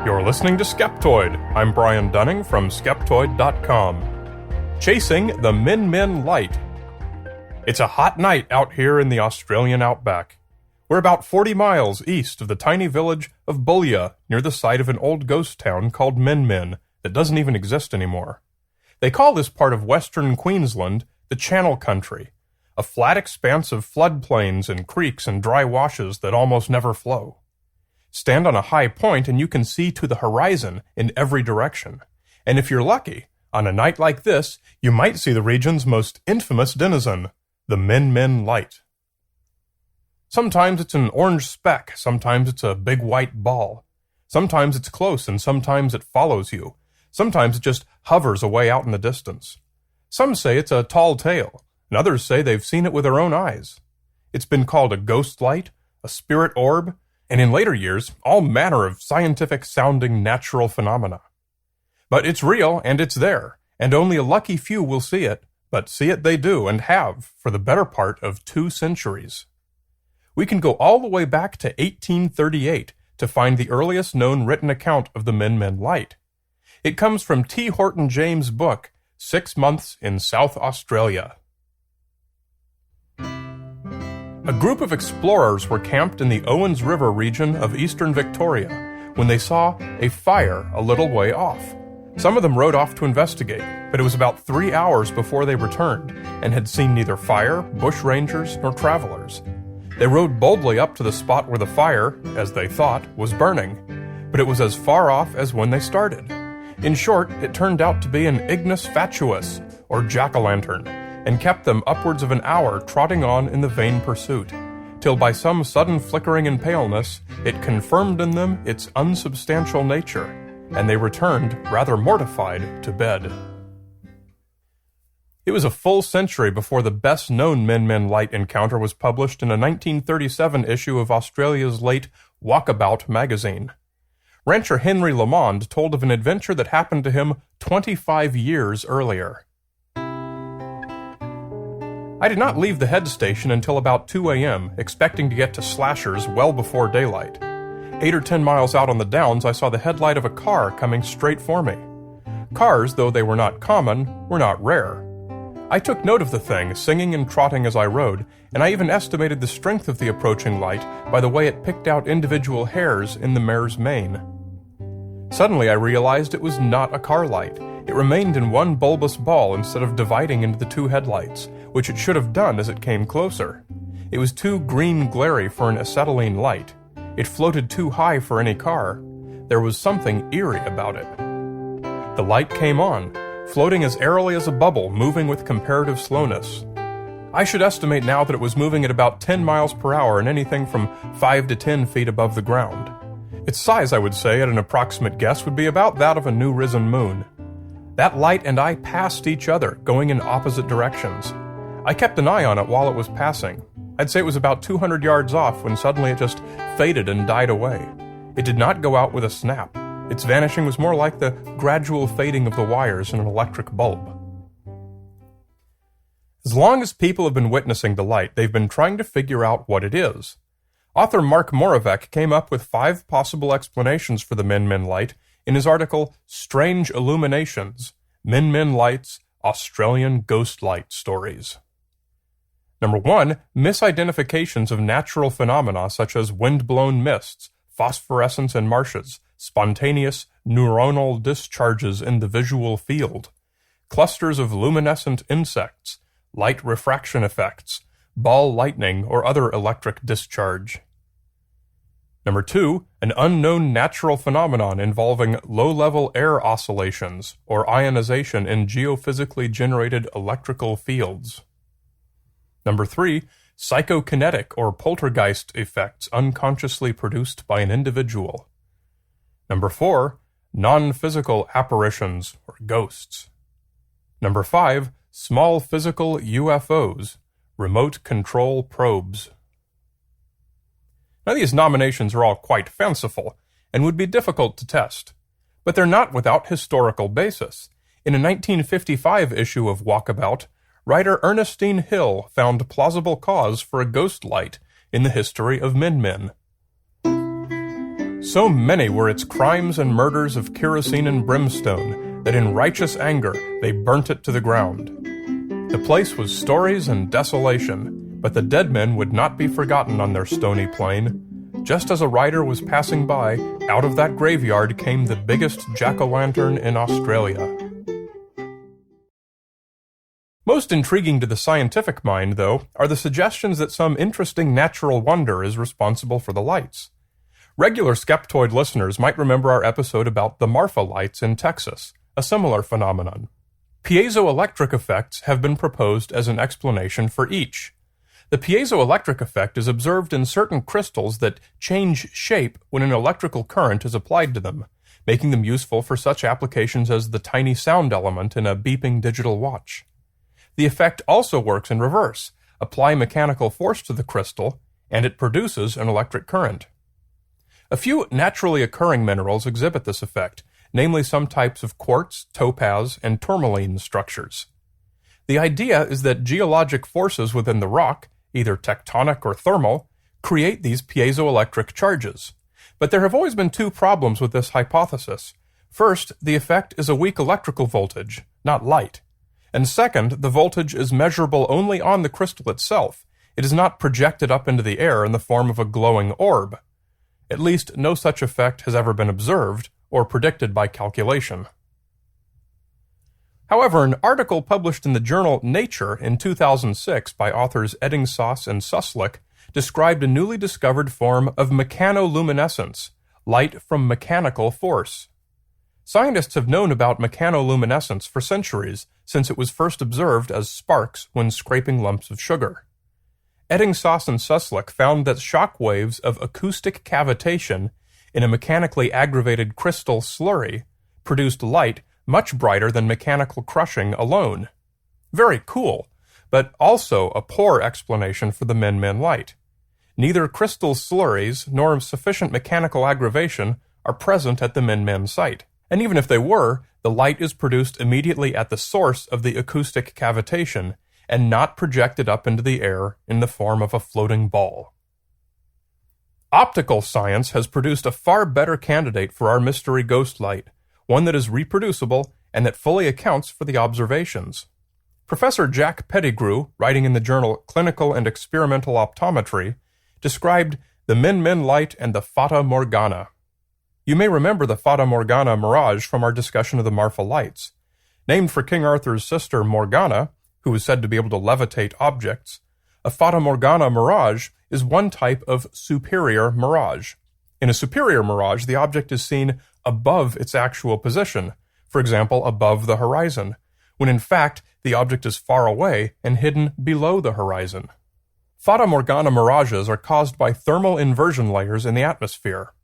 You're listening to Skeptoid. I'm Brian Dunning from Skeptoid.com. Chasing the Min Light. It's a hot night out here in the Australian outback. We're about 40 miles east of the tiny village of Bullia, near the site of an old ghost town called Min that doesn't even exist anymore. They call this part of western Queensland the Channel Country, a flat expanse of floodplains and creeks and dry washes that almost never flow. Stand on a high point and you can see to the horizon in every direction. And if you're lucky, on a night like this, you might see the region's most infamous denizen, the Min Light. Sometimes it's an orange speck, sometimes it's a big white ball. Sometimes it's close and sometimes it follows you. Sometimes it just hovers away out in the distance. Some say it's a tall tale, and others say they've seen it with their own eyes. It's been called a ghost light, a spirit orb, and in later years, all manner of scientific-sounding natural phenomena. But it's real, and it's there, and only a lucky few will see it, but see it they do, and have, for the better part of 2 centuries. We can go all the way back to 1838 to find the earliest known written account of the Min Light. It comes from T. Horton James' book, 6 Months in South Australia. A group of explorers were camped in the Owens River region of eastern Victoria when they saw a fire a little way off. Some of them rode off to investigate, but it was about 3 hours before they returned and had seen neither fire, bush rangers, nor travelers. They rode boldly up to the spot where the fire, as they thought, was burning, but it was as far off as when they started. In short, it turned out to be an ignis fatuus, or jack-o'-lantern, and kept them upwards of an hour trotting on in the vain pursuit, till by some sudden flickering in paleness, it confirmed in them its unsubstantial nature, and they returned, rather mortified, to bed. It was a full century before the best-known Min Light encounter was published in a 1937 issue of Australia's late Walkabout magazine. Rancher Henry Lamond told of an adventure that happened to him 25 years earlier. I did not leave the head station until about 2 a.m., expecting to get to Slashers well before daylight. 8 or 10 miles out on the downs, I saw the headlight of a car coming straight for me. Cars, though they were not common, were not rare. I took note of the thing, singing and trotting as I rode, and I even estimated the strength of the approaching light by the way it picked out individual hairs in the mare's mane. Suddenly I realized it was not a car light. It remained in one bulbous ball instead of dividing into the 2 headlights, which it should have done as it came closer. It was too green glary for an acetylene light. It floated too high for any car. There was something eerie about it. The light came on, floating as airily as a bubble, moving with comparative slowness. I should estimate now that it was moving at about 10 miles per hour and anything from 5 to 10 feet above the ground. Its size, I would say, at an approximate guess, would be about that of a new-risen moon. That light and I passed each other, going in opposite directions. I kept an eye on it while it was passing. I'd say it was about 200 yards off when suddenly it just faded and died away. It did not go out with a snap. Its vanishing was more like the gradual fading of the wires in an electric bulb. As long as people have been witnessing the light, they've been trying to figure out what it is. Author Mark Moravec came up with 5 possible explanations for the Min Light in his article, Strange Illuminations, Min Light's Australian Ghost Light Stories. Number 1, misidentifications of natural phenomena such as wind-blown mists, phosphorescence in marshes, spontaneous neuronal discharges in the visual field, clusters of luminescent insects, light refraction effects, ball lightning, or other electric discharge. Number 2, an unknown natural phenomenon involving low-level air oscillations or ionization in geophysically generated electrical fields. Number 3, psychokinetic or poltergeist effects unconsciously produced by an individual. Number 4, non-physical apparitions or ghosts. Number 5, small physical UFOs, remote control probes. Now these nominations are all quite fanciful and would be difficult to test, but they're not without historical basis. In a 1955 issue of Walkabout, writer Ernestine Hill found plausible cause for a ghost light in the history of Min So many were its crimes and murders of kerosene and brimstone that in righteous anger they burnt it to the ground. The place was stories and desolation, but the dead men would not be forgotten on their stony plain. Just as a rider was passing by, out of that graveyard came the biggest jack-o'-lantern in Australia. Most intriguing to the scientific mind, though, are the suggestions that some interesting natural wonder is responsible for the lights. Regular Skeptoid listeners might remember our episode about the Marfa lights in Texas, a similar phenomenon. Piezoelectric effects have been proposed as an explanation for each. The piezoelectric effect is observed in certain crystals that change shape when an electrical current is applied to them, making them useful for such applications as the tiny sound element in a beeping digital watch. The effect also works in reverse. Apply mechanical force to the crystal, and it produces an electric current. A few naturally occurring minerals exhibit this effect, namely some types of quartz, topaz, and tourmaline structures. The idea is that geologic forces within the rock, either tectonic or thermal, create these piezoelectric charges. But there have always been two problems with this hypothesis. First, the effect is a weak electrical voltage, not light. And second, the voltage is measurable only on the crystal itself. It is not projected up into the air in the form of a glowing orb. At least no such effect has ever been observed or predicted by calculation. However, an article published in the journal Nature in 2006 by authors Eddingsaus and Susslich described a newly discovered form of mechanoluminescence, light from mechanical force. Scientists have known about mechanoluminescence for centuries, since it was first observed as sparks when scraping lumps of sugar. Eddingsaus and Susslich found that shock waves of acoustic cavitation in a mechanically aggravated crystal slurry produced light much brighter than mechanical crushing alone. Very cool, but also a poor explanation for the Min-Min light. Neither crystal slurries nor sufficient mechanical aggravation are present at the Min-Min site. And even if they were, the light is produced immediately at the source of the acoustic cavitation and not projected up into the air in the form of a floating ball. Optical science has produced a far better candidate for our mystery ghost light, one that is reproducible and that fully accounts for the observations. Professor Jack Pettigrew, writing in the journal Clinical and Experimental Optometry, described the Min-Min light and the Fata Morgana. You may remember the Fata Morgana mirage from our discussion of the Marfa lights. Named for King Arthur's sister Morgana, who was said to be able to levitate objects, a Fata Morgana mirage is one type of superior mirage. In a superior mirage, the object is seen above its actual position, for example, above the horizon, when in fact the object is far away and hidden below the horizon. Fata Morgana mirages are caused by thermal inversion layers in the atmosphere.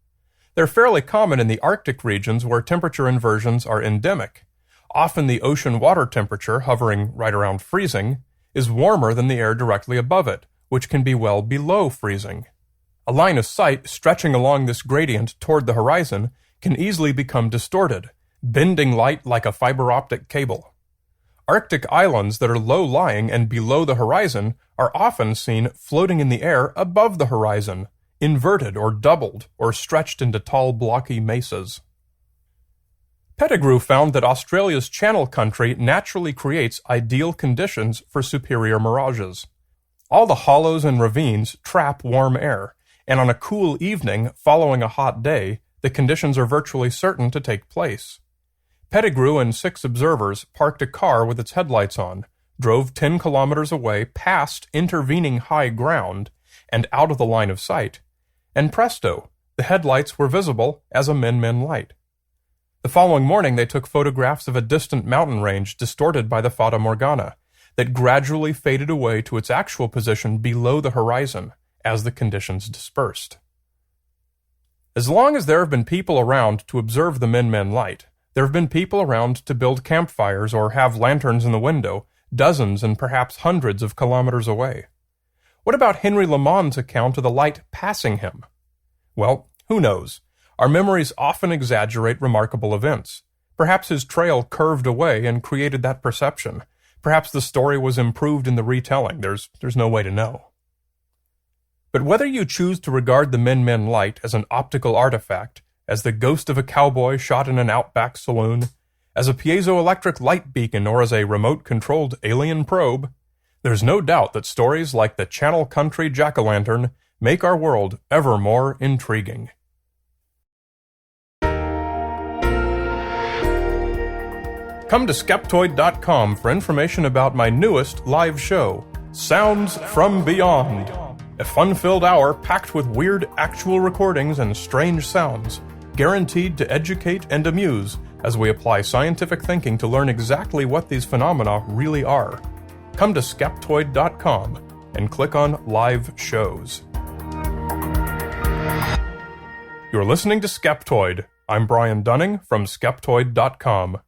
They're fairly common in the Arctic regions where temperature inversions are endemic. Often the ocean water temperature, hovering right around freezing, is warmer than the air directly above it, which can be well below freezing. A line of sight stretching along this gradient toward the horizon can easily become distorted, bending light like a fiber optic cable. Arctic islands that are low-lying and below the horizon are often seen floating in the air above the horizon, inverted or doubled or stretched into tall blocky mesas. Pettigrew found that Australia's Channel Country naturally creates ideal conditions for superior mirages. All the hollows and ravines trap warm air, and on a cool evening following a hot day, the conditions are virtually certain to take place. Pettigrew and 6 observers parked a car with its headlights on, drove 10 kilometers away past intervening high ground and out of the line of sight, and presto, the headlights were visible as a Min-Min light. The following morning they took photographs of a distant mountain range distorted by the Fata Morgana that gradually faded away to its actual position below the horizon as the conditions dispersed. As long as there have been people around to observe the Min-Min light, there have been people around to build campfires or have lanterns in the window, dozens and perhaps hundreds of kilometers away. What about Henry Lamond's account of the light passing him? Well, who knows? Our memories often exaggerate remarkable events. Perhaps his trail curved away and created that perception. Perhaps the story was improved in the retelling. There's no way to know. But whether you choose to regard the Min-Min light as an optical artifact as the ghost of a cowboy shot in an outback saloon, as a piezoelectric light beacon, or as a remote-controlled alien probe, there's no doubt that stories like the Channel Country Jack-o'-lantern make our world ever more intriguing. Come to Skeptoid.com for information about my newest live show, Sounds from Beyond, a fun-filled hour packed with weird actual recordings and strange sounds, guaranteed to educate and amuse as we apply scientific thinking to learn exactly what these phenomena really are. Come to Skeptoid.com and click on Live Shows. You're listening to Skeptoid. I'm Brian Dunning from Skeptoid.com.